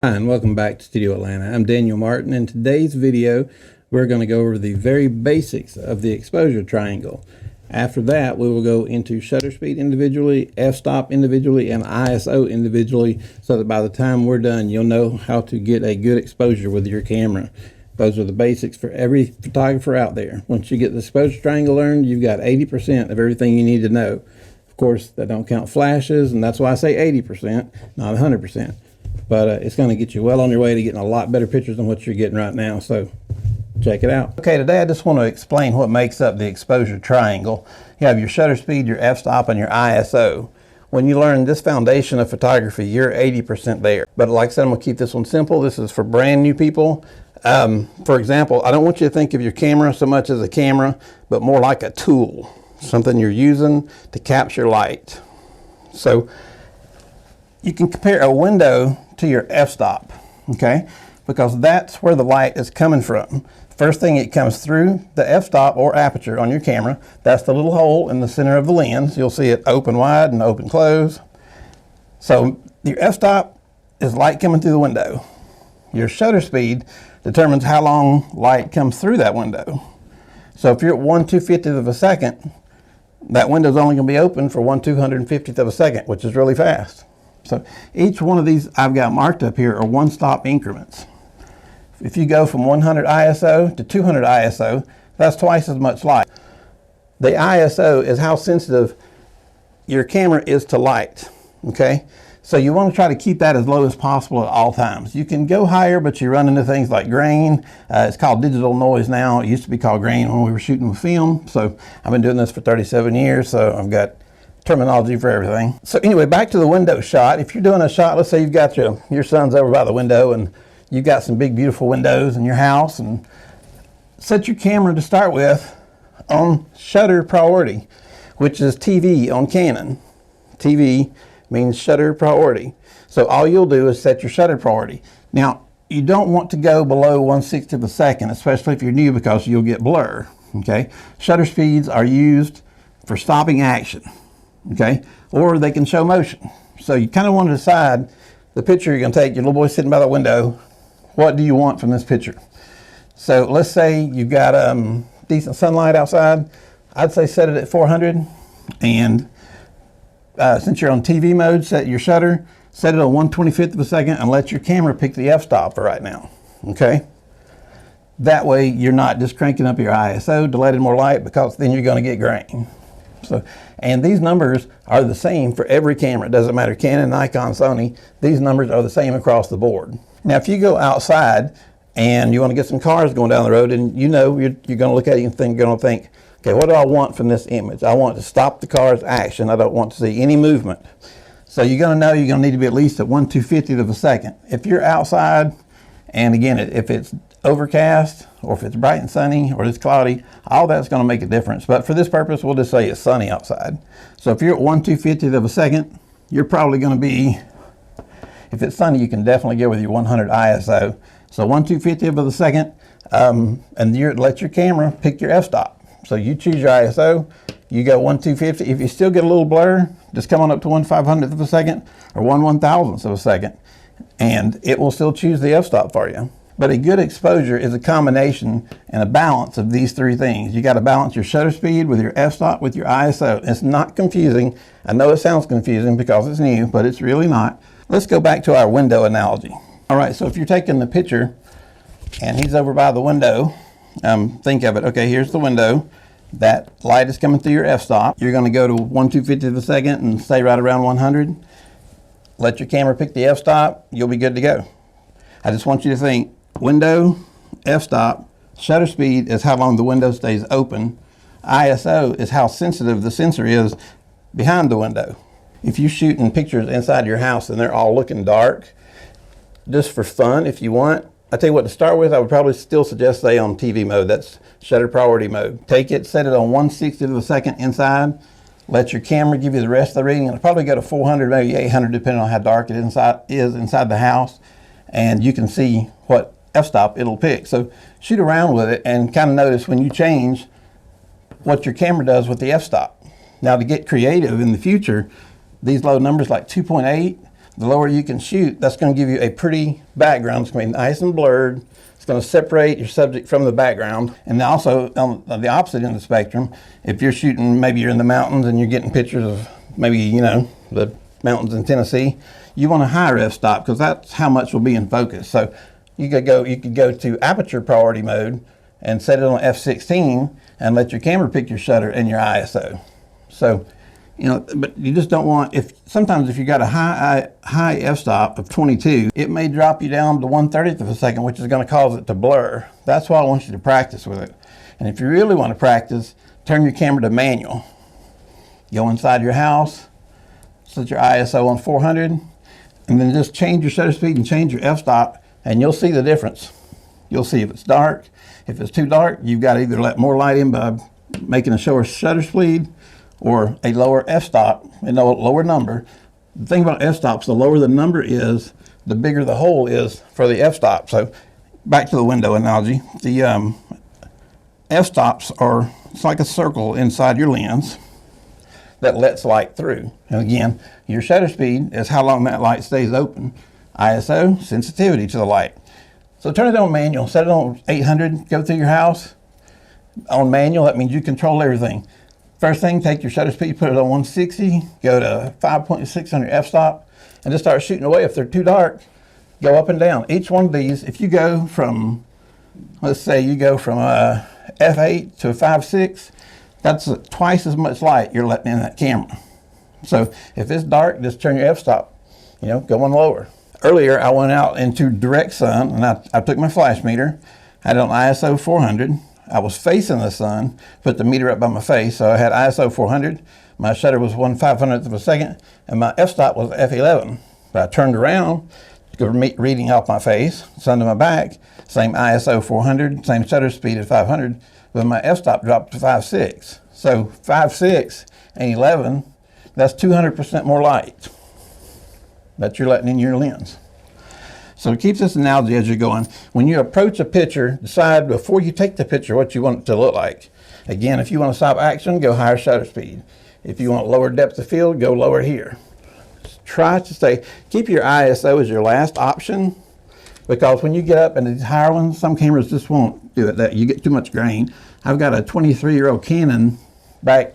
Hi, and welcome back to Studio Atlanta. I'm Daniel Martin. In today's video, we're going to go over the very basics of the exposure triangle. After that, we will go into shutter speed individually, f-stop individually, and ISO individually, so that by the time we're done, you'll know how to get a good exposure with your camera. Those are the basics for every photographer out there. Once you get the exposure triangle learned, you've got 80% of everything you need to know. Of course, that don't count flashes, and that's why I say 80%, not 100%. But it's going to get you well on your way to getting a lot better pictures than what you're getting right now. So check it out. Okay, today I just want to explain what makes up the exposure triangle. You have your shutter speed, your f-stop, and your ISO. When you learn this foundation of photography, you're 80% there. But like I said, I'm going to keep this one simple. This is for brand new people. For example, I don't want you to think of your camera so much as a camera, but more like a tool, something you're using to capture light. So you can compare a window to your f-stop, okay? Because that's where the light is coming from. First thing, it comes through the f-stop or aperture on your camera. That's the little hole in the center of the lens. You'll see it open wide and open close. So your f-stop is light coming through the window. Your shutter speed determines how long light comes through that window. So if you're at 1/250th of a second, that window's only going to be open for 1/250th of a second, which is really fast. So each one of these I've got marked up here are one-stop increments. If you go from 100 ISO to 200 ISO, that's twice as much light. The ISO is how sensitive your camera is to light, okay? So you want to try to keep that as low as possible at all times. You can go higher, but you run into things like grain. It's called digital noise now. It used to be called grain when we were shooting with film. So I've been doing this for 37 years, so I've got terminology for everything. So anyway, back to the window shot. If you're doing a shot, let's say you've got your son's over by the window and you've got some big beautiful windows in your house, and set your camera to start with on shutter priority, which is TV on Canon. TV means shutter priority. So all you'll do is set your shutter priority. Now, you don't want to go below 1/60th of a second, especially if you're new, because you'll get blur, okay? Shutter speeds are used for stopping action, okay? Or they can show motion. So you kind of want to decide the picture you're going to take. Your little boy sitting by the window. What do you want from this picture? So let's say you've got decent sunlight outside. I'd say set it at 400. And since you're on TV mode, set your shutter, set it on 1/25th of a second, and let your camera pick the f-stop for right now, okay? That way you're not just cranking up your ISO to let in more light, because then you're going to get grain. So, and these numbers are the same for every camera. It doesn't matter, Canon, Nikon, Sony. These numbers are the same across the board. Now, if you go outside and you want to get some cars going down the road, and you know you're going to look at it and going to think, okay, what do I want from this image? I want to stop the car's action. I don't want to see any movement. So you're going to know you're going to need to be at least at 1/250th of a second. If you're outside, and again, if it's overcast, or if it's bright and sunny, or it's cloudy, all that's going to make a difference. But for this purpose, we'll just say it's sunny outside. So if you're at 1/250th of a second, you're probably going to be, if it's sunny, you can definitely go with your 100 ISO. So 1/250th of a second, and let your camera pick your f-stop. So you choose your ISO, you go 1/250. If you still get a little blur, just come on up to 1/500th of a second, or 1/1000th of a second, and it will still choose the f-stop for you. But a good exposure is a combination and a balance of these three things. You got to balance your shutter speed with your f-stop with your ISO. It's not confusing. I know it sounds confusing because it's new, but it's really not. Let's go back to our window analogy. All right, so if you're taking the picture and he's over by the window, think of it. Okay, here's the window. That light is coming through your f-stop. You're going to go to 1/250th of a second and stay right around 100. Let your camera pick the f-stop. You'll be good to go. I just want you to think, window, f-stop, shutter speed is how long the window stays open. ISO is how sensitive the sensor is behind the window. If you're shooting pictures inside your house and they're all looking dark, just for fun, if you want, I tell you what, to start with, I would probably still suggest stay on TV mode. That's shutter priority mode. Take it, set it on 1/60th of a second inside. Let your camera give you the rest of the reading. It'll probably go to 400, maybe 800, depending on how dark it is inside the house. And you can see what f-stop it'll pick. So shoot around with it and kind of notice when you change what your camera does with the f-stop. Now, to get creative in the future, these low numbers like 2.8, the lower you can shoot, that's going to give you a pretty background. It's going to be nice and blurred. It's going to separate your subject from the background. And also, on the opposite end of the spectrum, if you're shooting, maybe you're in the mountains and you're getting pictures of maybe, you know, the mountains in Tennessee, you want a higher f-stop because that's how much will be in focus. So you could go to aperture priority mode and set it on f/16 and let your camera pick your shutter and your ISO. So, you know, but you just don't want, sometimes if you got a high f-stop of 22, it may drop you down to 1/30th of a second, which is going to cause it to blur. That's why I want you to practice with it. And if you really want to practice, turn your camera to manual. Go inside your house, set your ISO on 400, and then just change your shutter speed and change your f-stop, and you'll see the difference. You'll see if it's dark. If it's too dark, you've got to either let more light in by making a lower shutter speed or a lower f-stop, a lower number. The thing about f-stops, the lower the number is, the bigger the hole is for the f-stop. So back to the window analogy, the f-stops are, it's like a circle inside your lens that lets light through. And again, your shutter speed is how long that light stays open. ISO, sensitivity to the light. So turn it on manual, set it on 800, go through your house. On manual, that means you control everything. First thing, take your shutter speed, put it on 160, go to 5.6 on your f-stop, and just start shooting away. If they're too dark, go up and down. Each one of these, if you go from, let's say you go from a f8 to a 5.6, that's twice as much light you're letting in that camera. So if it's dark, just turn your f-stop, you know, go one lower. Earlier, I went out into direct sun, and I took my flash meter, had it on ISO 400. I was facing the sun, put the meter up by my face, so I had ISO 400. My shutter was 1/500th of a second, and my f-stop was f11. But I turned around, reading off my face, sun to my back, same ISO 400, same shutter speed at 500, but my f-stop dropped to 5.6. So 5.6 and 11, that's 200% more light that you're letting in your lens. So keep this analogy as you're going. When you approach a picture, decide before you take the picture what you want it to look like. Again, if you want to stop action, go higher shutter speed. If you want lower depth of field, go lower here. Try to keep your ISO as your last option, because when you get up in these higher ones, some cameras just won't do it. You get too much grain. I've got a 23-year-old Canon back.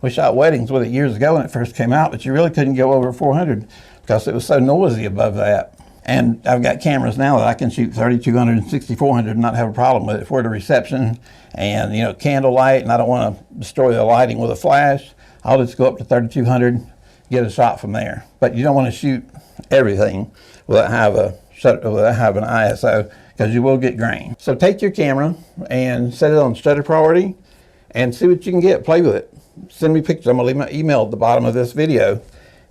We shot weddings with it years ago when it first came out, but you really couldn't go over 400 because it was so noisy above that. And I've got cameras now that I can shoot 3200 and 6400 and not have a problem with it for the reception and, you know, candlelight, and I don't want to destroy the lighting with a flash. I'll just go up to 3200, get a shot from there. But you don't want to shoot everything without having an ISO, because you will get grain. So take your camera and set it on shutter priority and see what you can get. Play with it. Send me pictures. I'm going to leave my email at the bottom of this video.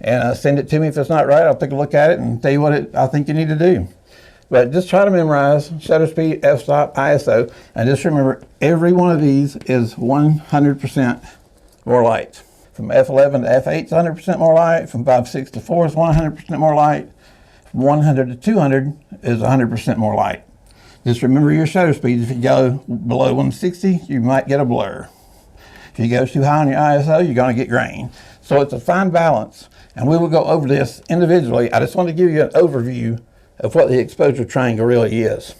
And send it to me. If it's not right, I'll take a look at it and tell you what I think you need to do. But just try to memorize shutter speed, f-stop, ISO, and just remember every one of these is 100% more light. From f11 to f8 is 100% more light. From 5.6 to 4 is 100% more light. From 100 to 200 is 100% more light. Just remember your shutter speed. If you go below 160, you might get a blur. If you go too high on your ISO, you're going to get grain. So it's a fine balance. And we will go over this individually. I just want to give you an overview of what the exposure triangle really is.